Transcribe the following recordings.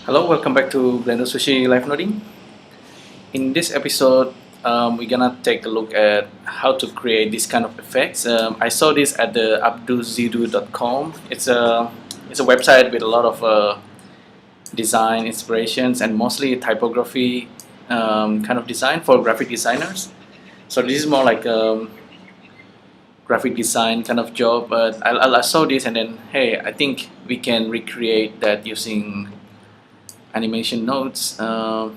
Hello, welcome back to BlenderSushi Live Noding. In this episode, we're gonna take a look at how to create this kind of effects. I saw this at the Abduzeedo.com. It's a website with a lot of design inspirations and mostly typography kind of design for graphic designers. So this is more like graphic design kind of job. But I saw this and then, hey, I think we can recreate that using animation nodes. Yeah,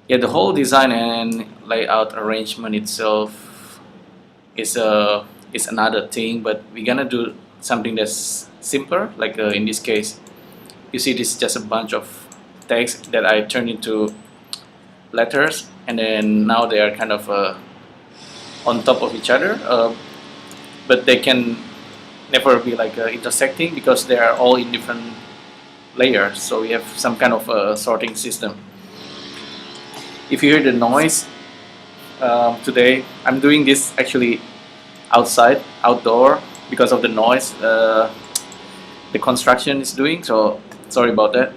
the whole design and layout arrangement itself is another thing, but we're gonna do something that's simpler. Like in this case, you see this is just a bunch of text that I turned into letters, and then now they are kind of on top of each other, but they can never be like intersecting because they are all in different layers. So we have some kind of sorting system. If you hear the noise today, I'm doing this actually outdoor, because of the noise the construction is doing, so sorry about that.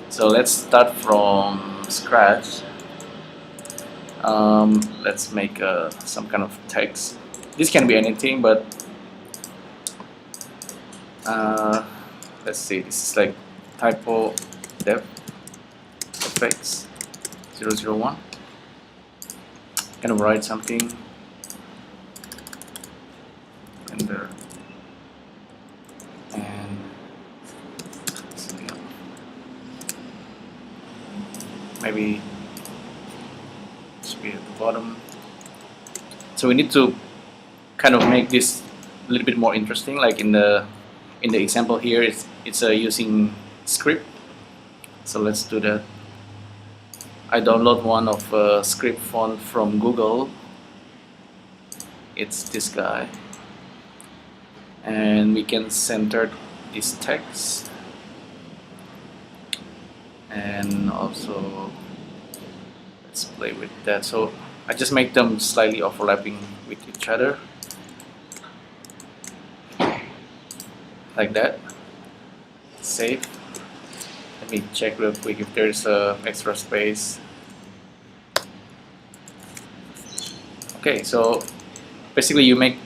So let's start from scratch. Let's make some kind of text. This can be anything, but let's see, this is like typo depth effects 001. Kind of write something Blender and maybe should be at the bottom. So we need to kind of make this a little bit more interesting. Like in the example here, it's using script. So let's do that. I download one of script font from Google. It's this guy, and we can center this text, and also let's play with that. So I just make them slightly overlapping with each other, like that. Save. Let me check real quick if there's extra space. Okay, so basically you make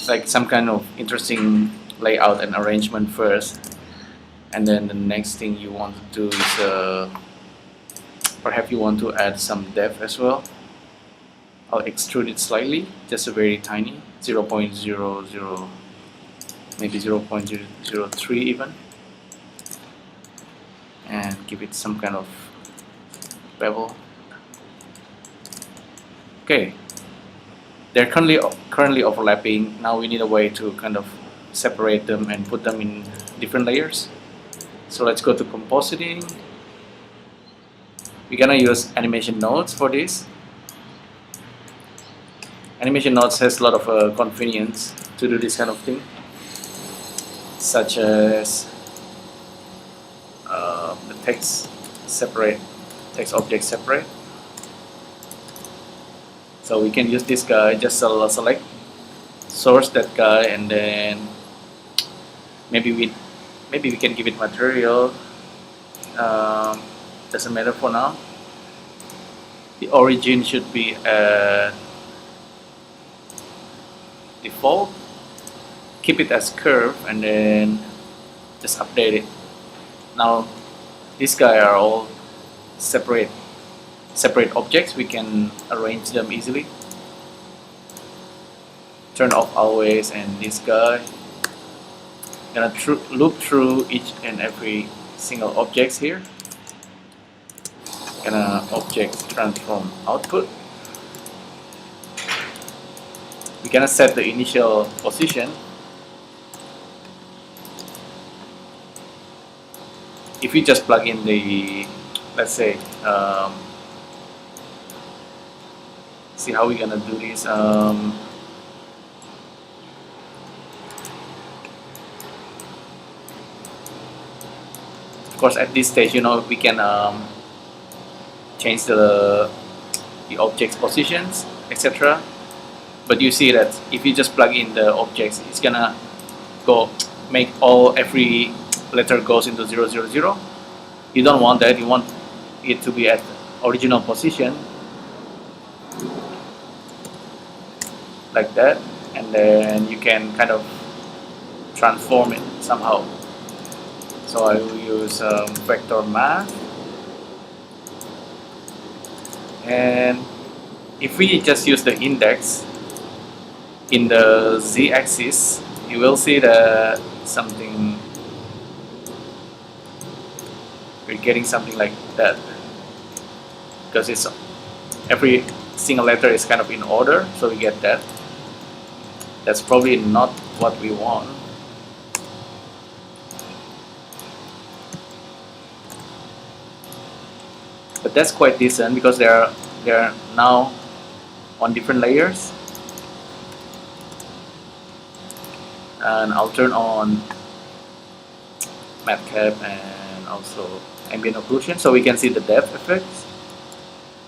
like some kind of interesting layout and arrangement first, and then the next thing you want to do is perhaps you want to add some depth as well. I'll extrude it slightly, just a very tiny 0.00, maybe 0.003 even, and give it some kind of bevel. Okay, they're currently overlapping. Now we need a way to kind of separate them and put them in different layers. So let's go to compositing. We're gonna use animation nodes for this. Animation nodes has a lot of convenience to do this kind of thing, such as the text object separate. So we can use this guy, just select source that guy, and then maybe we can give it material. Doesn't matter for now. The origin should be default. Keep it as curve, and then just update it. Now these guys are all separate objects. We can arrange them easily. Turn off always, and this guy. Gonna loop through each and every single objects here. Gonna object transform output. We're gonna set the initial position. If we just plug in the, let's say, see how we're gonna do this. Of course, at this stage, we can change the object's positions, etc. But you see that if you just plug in the objects, it's gonna go make every letter goes into 000. You don't want that. You want it to be at original position, like that, and then you can kind of transform it somehow. So I will use vector math, and if we just use the index in the z-axis, you will see that we're getting something like that, because it's every single letter is kind of in order, so we get that. That's probably not what we want. But that's quite decent because they are now on different layers. And I'll turn on matcap and also ambient occlusion so we can see the depth effects.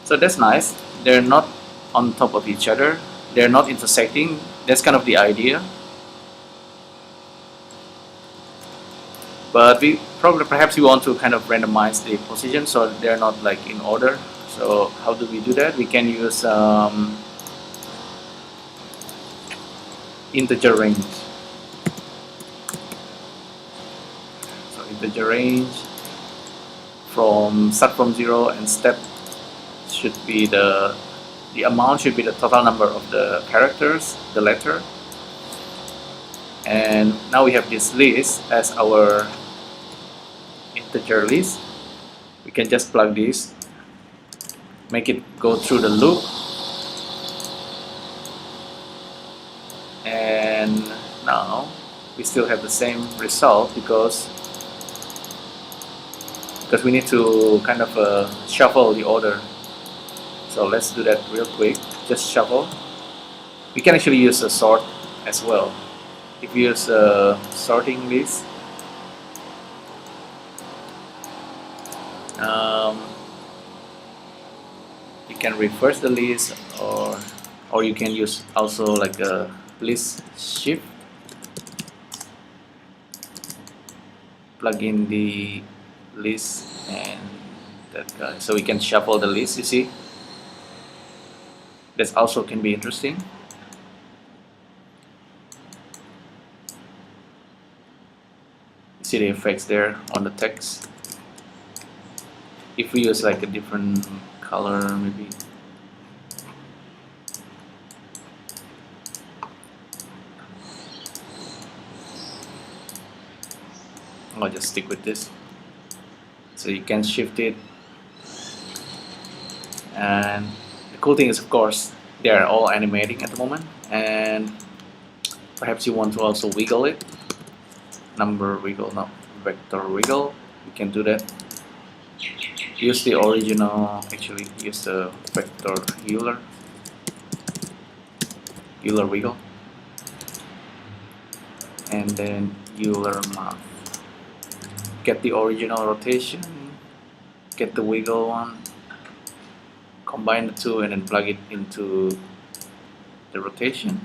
So that's nice. They're not on top of each other. They're not intersecting. That's kind of the idea. But perhaps we want to kind of randomize the position so they're not like in order. So how do we do that? We can use integer range. So integer range start from 0, and step should be the amount should be the total number of the characters, the letter. And now we have this list as our integer list. We can just plug this, make it go through the loop, and now we still have the same result because we need to kind of shuffle the order. So let's do that real quick. Just shuffle. We can actually use a sort as well. If we use a sorting list, you can reverse the list, or you can use also like a list shift. Plug in the list and that guy, so we can shuffle the list. You see, that also can be interesting. See the effects there on the text. If we use like a different color, maybe. I'll just stick with this. So you can shift it. And the cool thing is, of course, they are all animating at the moment. And perhaps you want to also wiggle it. Number wiggle, no, vector wiggle. You can do that. Use the original, actually use the vector Euler wiggle, and then Euler math. Get the original rotation, get the wiggle one, combine the two, and then plug it into the rotation.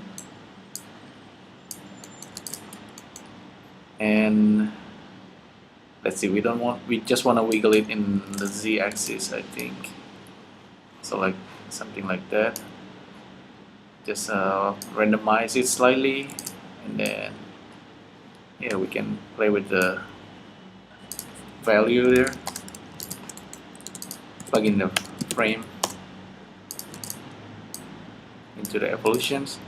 And let's see, we just want to wiggle it in the z-axis, I think. So like something like that. Just randomize it slightly, and then yeah, we can play with the value there. Plug in the frame into the evolutions.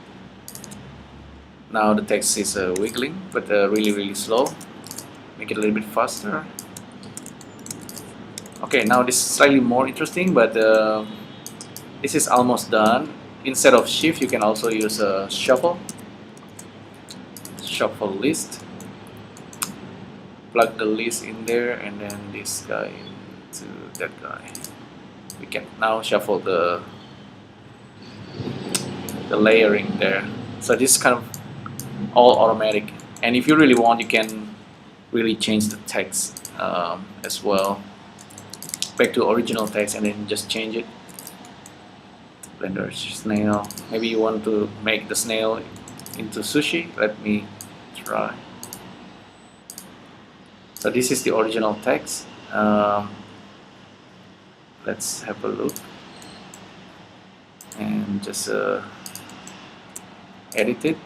Now the text is wiggling, but really slow. Make it a little bit faster. Okay, now this is slightly more interesting, but this is almost done. Instead of shift, you can also use a shuffle list. Plug the list in there, and then this guy into that guy. We can now shuffle the layering there. So this is kind of all automatic, and if you really want, you can really change the text as well, back to original text, and then just change it. Blender snail. Maybe you want to make the snail into sushi. Let me try. So this is the original text. Let's have a look and just edit it,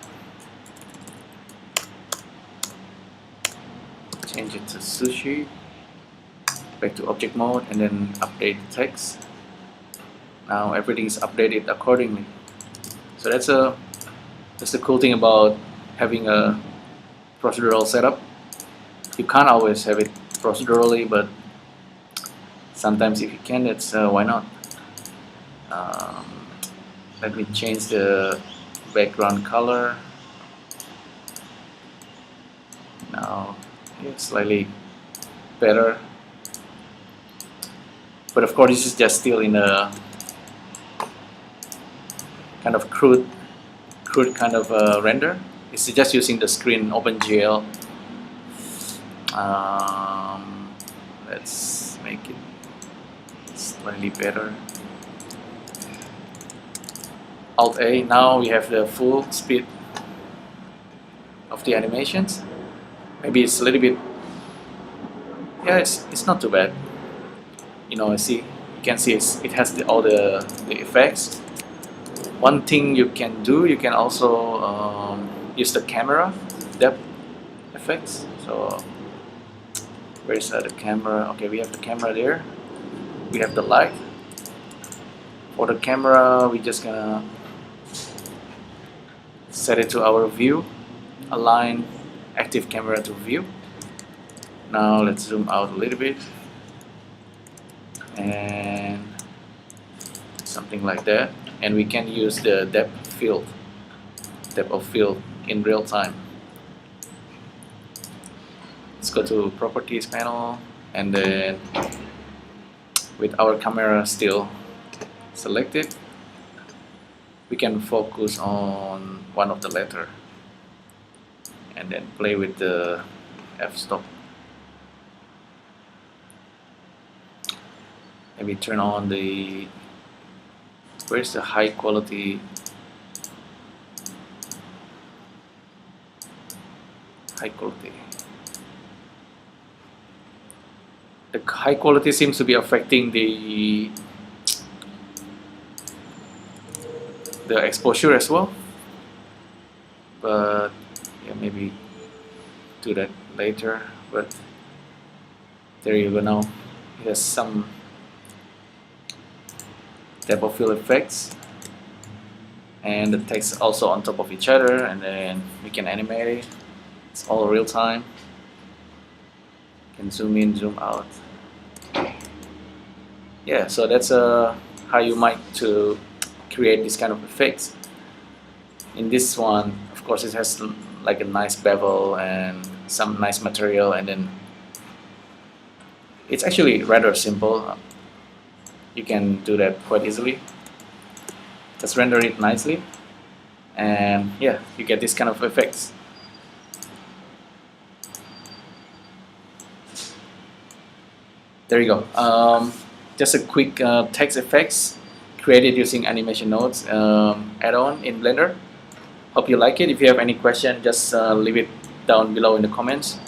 change it to sushi, back to object mode, and then update the text. Now everything is updated accordingly. So that's the cool thing about having a procedural setup. You can't always have it procedurally, but sometimes if you can, that's why not. Let me change the background color. Now it's slightly better, but of course this is just still in a kind of crude kind of render. It's just using the screen OpenGL. Let's make it slightly better. Alt A. Now we have the full speed of the animations. Maybe it's a little bit, yeah, it's not too bad. You know, you can see it has all the effects. One thing you can do, you can also use the camera depth effects. So where's the camera? Okay, we have the camera there. We have the light. For the camera, we just gonna set it to our view, align active camera to view. Now let's zoom out a little bit and something like that, and we can use the depth of field in real time. Let's go to properties panel, and then with our camera still selected, we can focus on one of the letter and then play with the f-stop. Maybe turn on the, where's the high quality? The high quality seems to be affecting the exposure as well, but yeah, maybe do that later. But there you go. Now it has some depth of field effects, and the text also on top of each other, and then we can animate it. It's all real time. You can zoom in, zoom out. Yeah, so that's how you might to create this kind of effects. In this one, of course, it has like a nice bevel and some nice material, and then it's actually rather simple. You can do that quite easily. Just render it nicely, and yeah, you get this kind of effects. There you go. Just a quick text effects created using animation nodes add-on in Blender. Hope you like it. If you have any question, just leave it down below in the comments.